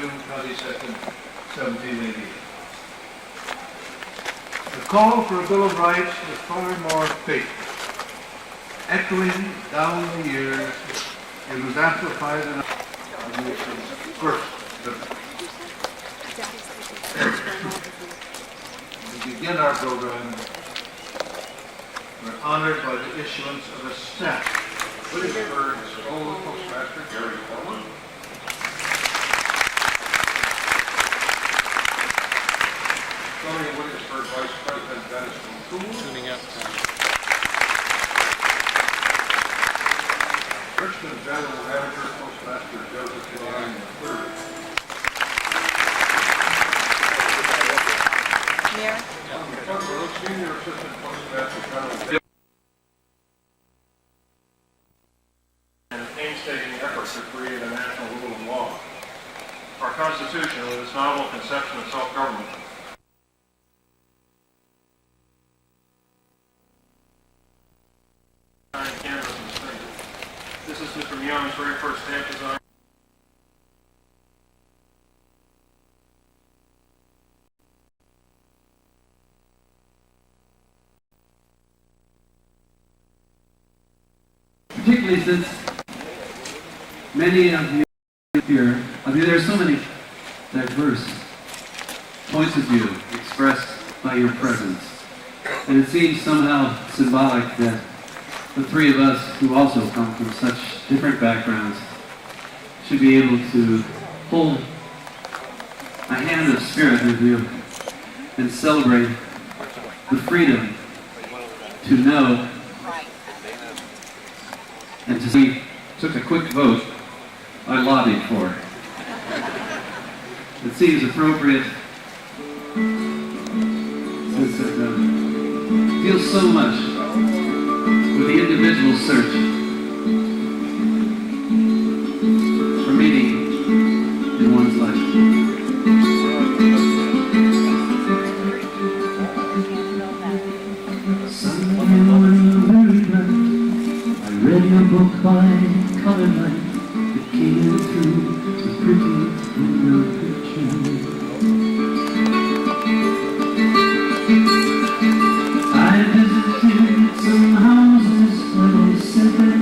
June 22nd, 1788. The call for a Bill of Rights is far more faithful. Echoing down the years, it was amplified in the nation's first bill. To begin our program, we're honored by the issuance of a stamp. Williamsburg's old postmaster, Gary Coleman. Tony Williamsburg Vice President Dennis Cool. Tuning up. Richmond General Manager Postmaster Joseph Klein III. Mayor. Senior Assistant Postmaster General. And a painstaking effort to create a national rule of law. Our Constitution, with its novel conception of self-government, canvas and spring. This is Mr. Young's very first stamp design. Particularly since many of you here, there are so many diverse points of view expressed by your presence. And it seems somehow symbolic that the three of us who also come from such different backgrounds should be able to hold a hand of spirit with you and celebrate the freedom to know and to see. Took a quick vote I lobbied for. It seems appropriate since it feels so much with the individual search for meaning in one's life. Sunday morning, very bright, I read your book by colored light. It came through the pretty window picture. I visited some houses where they said that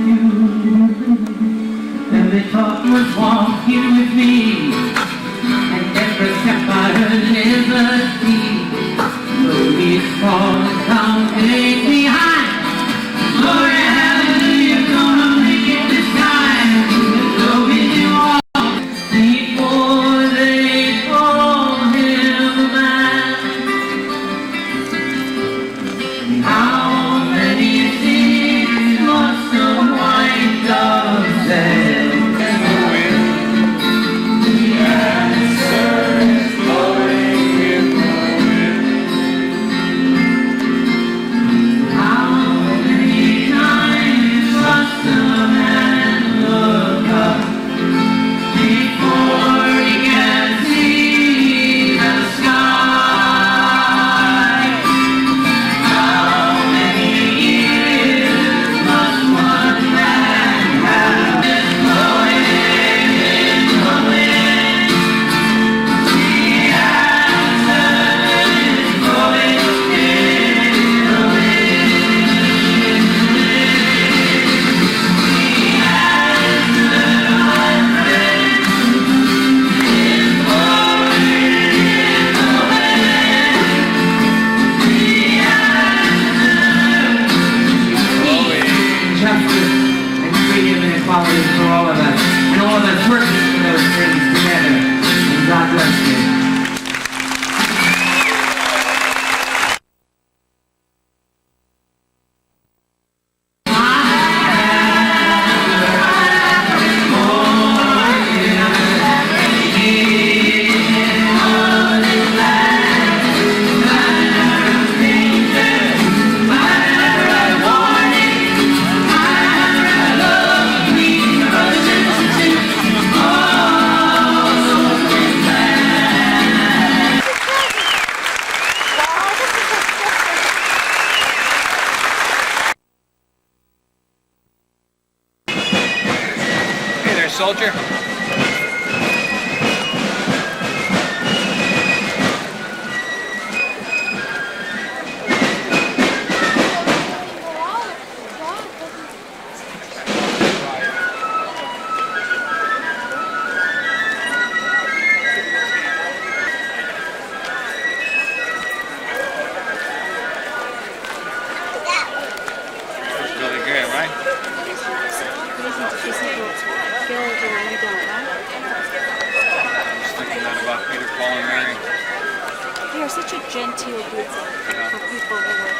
such a genteel group for people who work.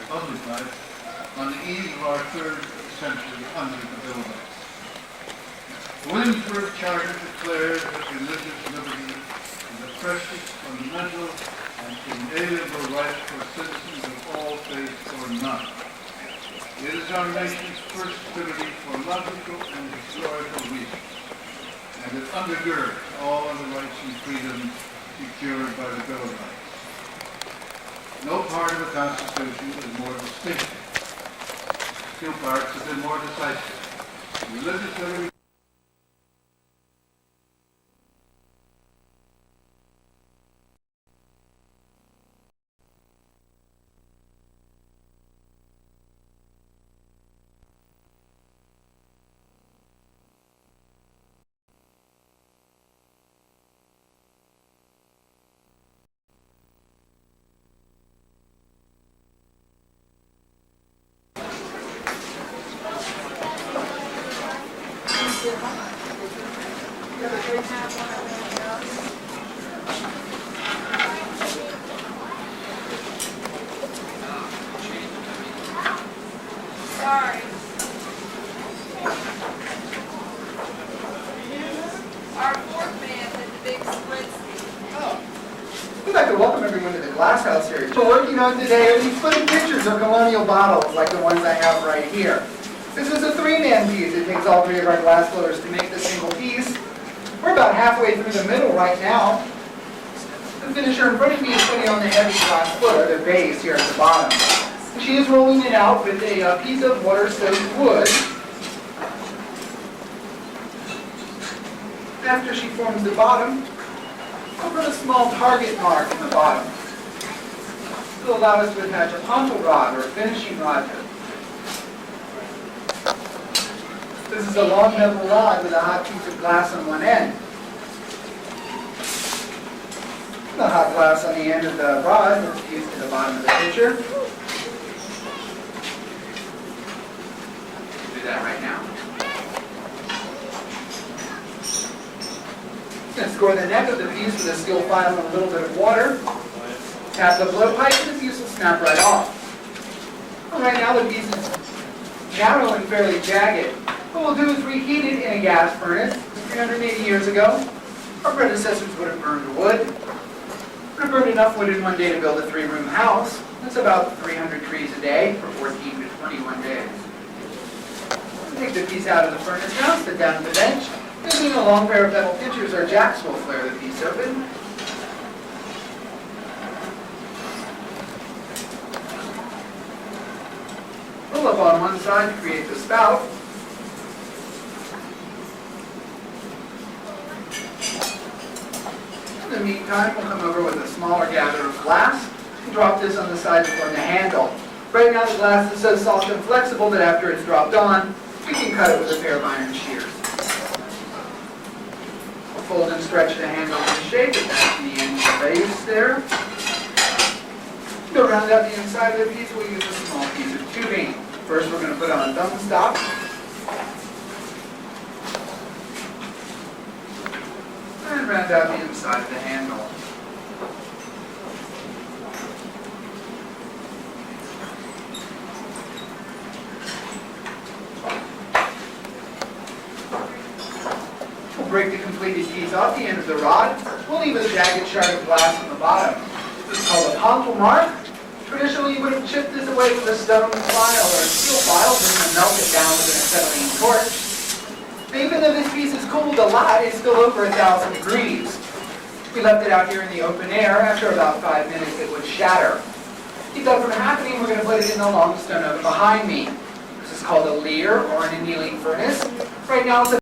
Publicized on the eve of our third century under the Bill of Rights. The Williamsburg Charter declared that religious liberty is a precious, fundamental, and inalienable right for citizens of all faiths or none. It is our nation's first liberty for logical and historical reasons, and it undergirds all other rights and freedoms secured by the Bill of Rights. No part of the Constitution is more distinctive. Few parts have been more decisive. Religious liberty. Sorry. Our fourth man did the big sprint speed. Oh. I'd like to welcome everyone to the glass house here. What we're working on today are these footed pictures of colonial bottles like the ones I have right here. This is a three-man piece. It takes all three of our glass blowers to make this single piece. We're about halfway through the middle right now. The finisher in front of me is putting on the heavy glass footer, the base here at the bottom. She is rolling it out with a piece of water-soaked wood. After she forms the bottom, I'll put a small target mark in the bottom. This will allow us to attach a pontoon rod or a finishing rod to it. This is a long metal rod with a hot piece of glass on one end. The hot glass on the end of the rod is fused to the bottom of the pitcher. Do that right now. Then score the neck of the piece with a steel file and a little bit of water. Tap the blowpipe and the piece will snap right off. Well, right now the piece is narrow and fairly jagged. What we'll do is reheat it in a gas furnace. 380 years ago, our predecessors would have burned wood. Would have burned enough wood in one day to build a 3-room house. That's about 300 trees a day for 14 to 21 days. Take the piece out of the furnace now, sit down at the bench. Using a long pair of metal pitchers, our jacks will flare the piece open. Pull up on one side to create the spout. In the meantime, we'll come over with a smaller gather of glass and drop this on the side to form the handle. Right now the glass is so soft and flexible that after it's dropped on, we can cut it with a pair of iron shears. We'll fold and stretch the handle into shape, attach the end of the base there. To round out the inside of the piece, we'll use a small piece of tubing. First we're going to put on a thumb stop. And round out the inside of the handle. We'll break the completed piece off the end of the rod. We'll leave a jagged shard of glass on the bottom. This is called a pontoon mark. Traditionally, you would have chipped this away with a stone file or a steel file, then melt it down with an acetylene torch. Even though this piece is cooled a lot, it's still over 1,000 degrees. If we left it out here in the open air, after about 5 minutes it would shatter. To keep that from happening, we're going to put it in the long stone oven behind me. This is called a leer or an annealing furnace. Right now it's